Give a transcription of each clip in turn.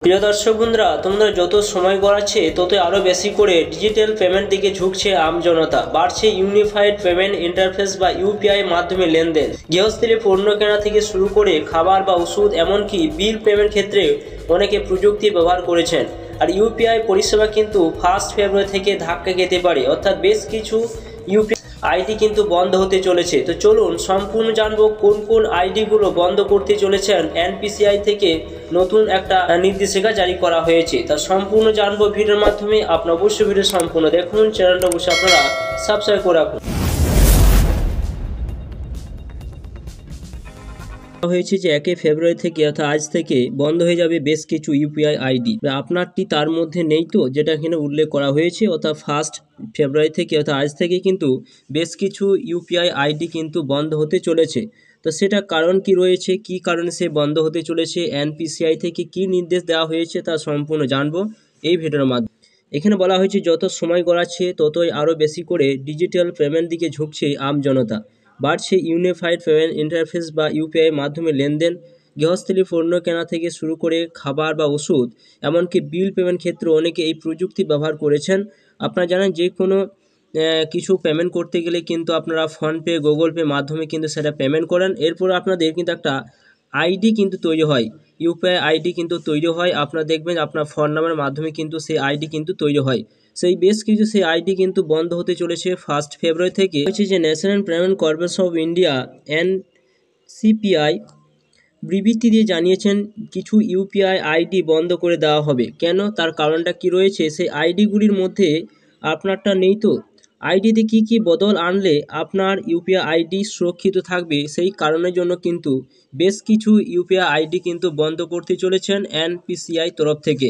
প্রিয় দর্শক বন্ধুরা, তোমরা যত সময় গড়াচ্ছে ততই আরও বেশি করে ডিজিটাল পেমেন্ট দিকে ঝুঁকছে আমজনতা। বাড়ছে ইউনিফাইড পেমেন্ট ইন্টারফেস বা ইউপিআই মাধ্যমে লেনদেন। গৃহস্থলী পণ্য কেনা থেকে শুরু করে খাবার বা ওষুধ, এমনকি বিল পেমেন্ট ক্ষেত্রে অনেকে প্রযুক্তি ব্যবহার করেছেন। আর ইউপিআই পরিষেবা কিন্তু 1 ফেব্রুয়ারি থেকে ধাক্কা খেতে পারে, অর্থাৎ বেশ কিছু ইউপিআই আইডি কিন্তু বন্ধ হতে চলেছে। তো চলুন সম্পূর্ণ জানবো কোন কোন আইডিগুলো বন্ধ করতে চলেছেন। এনপিসিআই থেকে নতুন একটা নির্দেশিকা জারি করা হয়েছে, তা সম্পূর্ণ জানবো ভিডিওর মাধ্যমে। আপনার অবশ্যই ভিডিও সম্পূর্ণ দেখুন, চ্যানেলটা অবশ্যই আপনারা সাবস্ক্রাইব করে রাখুন। হয়েছে যে 1 ফেব্রুয়ারি থেকে অর্থাৎ আজ থেকে বন্ধ হয়ে যাবে বেশ কিছু ইউপিআই আইডি। আপনারটি তার মধ্যে নেই তো, যেটা এখানে উল্লেখ করা হয়েছে, অর্থাৎ 1 ফেব্রুয়ারি থেকে অর্থাৎ আজ থেকে কিন্তু বেশ কিছু ইউপিআই আইডি কিন্তু বন্ধ হতে চলেছে। তো সেটা কারণ কি রয়েছে, কি কারণে সে বন্ধ হতে চলেছে, এনপিসিআই থেকে কি নির্দেশ দেওয়া হয়েছে তা সম্পূর্ণ জানবো এই ভিডিওর মাধ্যমে। এখানে বলা হয়েছে যত সময় গড়াচ্ছে ততই আরও বেশি করে ডিজিটাল পেমেন্ট দিকে ঝুঁকছে আমজনতা। বাড়ছে ইউনিফাইড পেমেন্ট ইন্টারফেস বা ইউপিআই মাধ্যমে লেনদেন। গৃহস্থলী পণ্য কেনা থেকে শুরু করে খাবার বা ওষুধ, এমনকি বিল পেমেন্ট ক্ষেত্রে অনেকে এই প্রযুক্তি ব্যবহার করেছেন। আপনারা জানেন যে কোনো কিছু পেমেন্ট করতে গেলে কিন্তু আপনারা ফোনপে, গুগল পে মাধ্যমে কিন্তু সেটা পেমেন্ট করেন। এরপর আপনাদের কিন্তু একটা আইডি কিন্তু তৈরি হয়, ইউপিআই আইডি কিন্তু তৈরি হয়। আপনারা দেখবেন আপনার ফোন নাম্বারের মাধ্যমে কিন্তু সেই আইডি কিন্তু তৈরি হয়। সেই বেশ কিছু সেই আইডি কিন্তু বন্ধ হতে চলেছে 1 ফেব্রুয়ারি থেকে। হচ্ছে যে national payment corporation of India NCPI বিবৃতি দিয়ে জানিয়েছেন কিছু ইউপিআই আইডি বন্ধ করে দেওয়া হবে। কেন, তার কারণটা কি রয়েছে, সেই আইডিগুলির মধ্যে আপনারটা নেই তো। আইডিতে কি কি বদল আনলে আপনার ইউপিআই আইডি সুরক্ষিত থাকবে, সেই কারণের জন্য কিন্তু বেশ কিছু ইউপিআই আইডি কিন্তু বন্ধ করতে চলেছেন এনপিসিআই তরফ থেকে।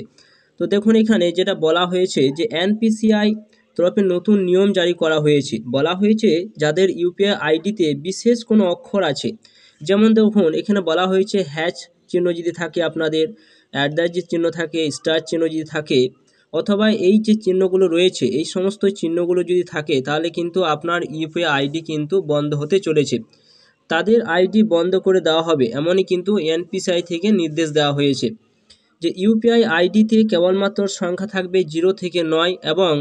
তো দেখুন এখানে যেটা বলা হয়েছে যে এনপিসিআই তরফে নতুন নিয়ম জারি করা হয়েছে। বলা হয়েছে যাদের ইউপিআই আইডিতে বিশেষ কোনো অক্ষর আছে, যেমন দেখুন এখানে বলা হয়েছে হ্যাশ চিহ্ন যদি থাকে, আপনাদের যে চিহ্ন থাকে, স্টার চিহ্ন যদি থাকে, অথবা এই যে চিহ্নগুলো রয়েছে এই সমস্ত চিহ্নগুলো যদি থাকে, তাহলে কিন্তু আপনার ইউপিআই আইডি কিন্তু বন্ধ হতে চলেছে। তাদের আইডি বন্ধ করে দেওয়া হবে, এমনই কিন্তু এনপিসিআই থেকে নির্দেশ দেওয়া হয়েছে যে ইউপিআই আইডিতে কেবলমাত্র সংখ্যা থাকবে 0 থেকে 9 এবং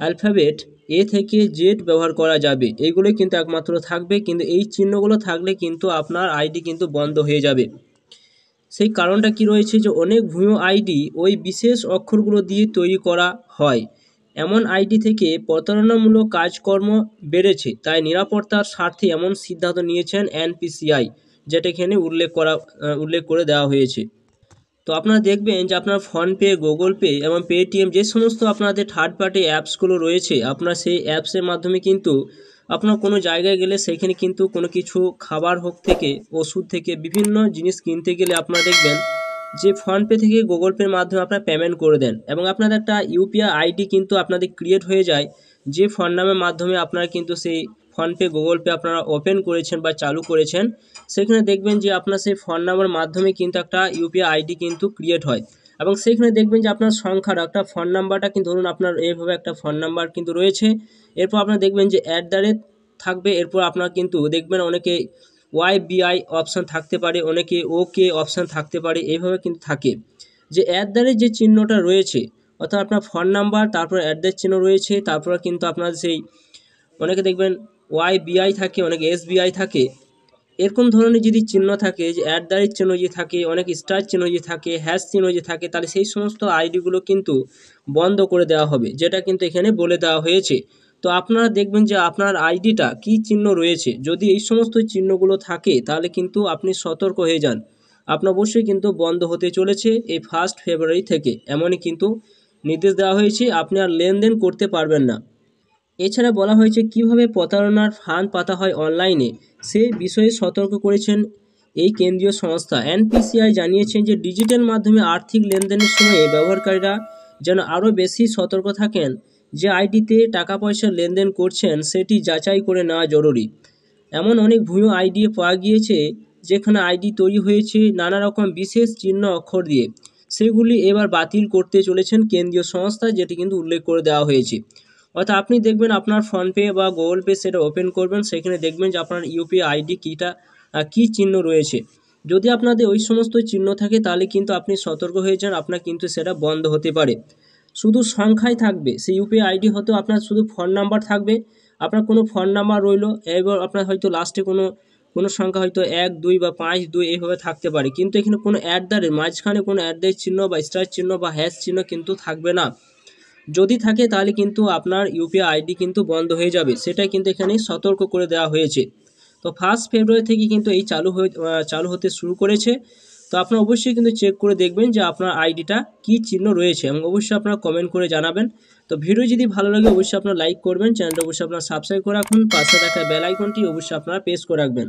অ্যালফাবেট এ থেকে জেড ব্যবহার করা যাবে। এইগুলো কিন্তু একমাত্র থাকবে, কিন্তু এই চিহ্নগুলো থাকলে কিন্তু আপনার আইডি কিন্তু বন্ধ হয়ে যাবে। সেই কারণটা কি রয়েছে যে অনেক ভুয়ো আইডি ওই বিশেষ অক্ষরগুলো দিয়ে তৈরি করা হয়। এমন আইডি থেকে প্রতারণামূলক কাজকর্ম বেড়েছে, তাই নিরাপত্তার স্বার্থে এমন সিদ্ধান্ত নিয়েছেন এনপিসিআই, যেটা এখানে উল্লেখ করে দেওয়া হয়েছে। তো আপনারা দেখবেন যে আপনার ফোনপে, গুগল পে এবং পেটিএম যে সমস্ত আপনাদের থার্ড পার্টি অ্যাপসগুলো রয়েছে, আপনার সেই অ্যাপসের মাধ্যমে কিন্তু আপনার কোনো জায়গায় গেলে সেখানে কিন্তু কোনো কিছু খাবার হোক থেকে ওষুধ থেকে বিভিন্ন জিনিস কিনতে গেলে আপনারা দেখবেন যে ফোনপে থেকে গুগল পের মাধ্যমে আপনারা পেমেন্ট করে দেন এবং আপনাদের একটা ইউপিআই আইডি কিন্তু আপনাদের ক্রিয়েট হয়ে যায়, যে ফোন নামের মাধ্যমে আপনারা কিন্তু সেই ফোনপে, গুগল পে আপনারা ওপেন করেছেন বা চালু করেছেন। সেখানে দেখবেন যে আপনার সেই ফোন নাম্বার মাধ্যমে কিন্তু একটা ইউপিআই আইডি কিন্তু ক্রিয়েট হয় এবং সেখানে দেখবেন যে আপনার সংখ্যার একটা ফোন নাম্বারটা কিন্তু ধরুন আপনার এইভাবে একটা ফোন নাম্বার কিন্তু রয়েছে। এরপর আপনারা দেখবেন যে থাকবে। এরপর আপনারা কিন্তু দেখবেন অনেকে ওয়াইবিআই অপশান থাকতে পারে, অনেকে ওকে অপশান থাকতে পারে, এইভাবে কিন্তু থাকে। যে যে চিহ্নটা রয়েছে, অর্থাৎ আপনার ফোন নাম্বার তারপর চিহ্ন রয়েছে, তারপর কিন্তু আপনার সেই অনেকে দেখবেন ওয়াইবিআই থাকে, অনেকে এসবিআই থাকে। এরকম ধরনের যদি চিহ্ন থাকে, যে চিহ্ন যদি থাকে, অনেক স্টার চিহ্ন যদি থাকে, হ্যাশ চিহ্ন যদি থাকে, তাহলে সেই সমস্ত আইডিগুলো কিন্তু বন্ধ করে দেওয়া হবে, যেটা কিন্তু এখানে বলে দেওয়া হয়েছে। তো আপনারা দেখবেন যে আপনার আইডিটা কি চিহ্ন রয়েছে, যদি এই সমস্ত চিহ্নগুলো থাকে তাহলে কিন্তু আপনি সতর্ক হয়ে যান। আপনার অবশ্যই কিন্তু বন্ধ হতে চলেছে এই 1 ফেব্রুয়ারি থেকে, এমনই কিন্তু নির্দেশ দেওয়া হয়েছে, আপনি আর লেনদেন করতে পারবেন না। এছাড়া বলা হয়েছে কিভাবে প্রতারণার ফাঁদ পাতা হয় অনলাইনে, সে বিষয়ে সতর্ক করেছেন এই কেন্দ্রীয় সংস্থা। এনপিসিআই জানিয়েছেন যে ডিজিটাল মাধ্যমে আর্থিক লেনদেনের সময়ে ব্যবহারকারীরা যেন আরও বেশি সতর্ক থাকেন। যে আইডিতে টাকা পয়সা লেনদেন করছেন সেটি যাচাই করে নেওয়া জরুরি। এমন অনেক ভুয়ো আইডি পাওয়া গিয়েছে যেখানে আইডি তৈরি হয়েছে নানা রকম বিশেষ চিহ্ন অক্ষর দিয়ে। সেগুলি এবার বাতিল করতে চলেছেন কেন্দ্রীয় সংস্থা, যেটি কিন্তু উল্লেখ করে দেওয়া হয়েছে। অর্থাৎ আপনি দেখবেন আপনার ফোনপে বা গুগল পে সেটা ওপেন করবেন, সেখানে দেখবেন যে আপনার ইউপিআই আইডি কী চিহ্ন রয়েছে। যদি আপনাদের ওই সমস্ত চিহ্ন থাকে তাহলে কিন্তু আপনি সতর্ক হয়ে যান, আপনার কিন্তু সেটা বন্ধ হতে পারে। শুধু সংখ্যায় থাকবে, সেই ইউপিআই আইডি হয়তো আপনার শুধু ফোন নাম্বার থাকবে, আপনার কোনো ফোন নাম্বার রইলো, এবার আপনার হয়তো লাস্টে কোনো সংখ্যা হয়তো 1 2 বা 5 2 এইভাবে থাকতে পারে, কিন্তু এখানে কোনো মাঝখানে কোনো চিহ্ন বা স্টার চিহ্ন বা হ্যাশ চিহ্ন কিন্তু থাকবে না। যদি থাকে তাহলে কিন্তু আপনার ইউপিআই আইডি কিন্তু বন্ধ হয়ে যাবে, সেটাই কিন্তু এখানে সতর্ক করে দেওয়া হয়েছে। তো 1 ফেব্রুয়ারি থেকে কিন্তু এই চালু হতে শুরু করেছে। তো আপনারা অবশ্যই কিন্তু চেক করে দেখবেন যে আপনার আইডিটা কী চিহ্ন রয়েছে, এবং অবশ্যই আপনারা কমেন্ট করে জানাবেন। তো ভিডিও যদি ভালো লাগে অবশ্যই আপনারা লাইক করবেন, চ্যানেলটা অবশ্যই আপনারা সাবস্ক্রাইব করে রাখুন, পাশে থাকা বেল আইকনটি অবশ্যই আপনারা প্রেস করে রাখবেন।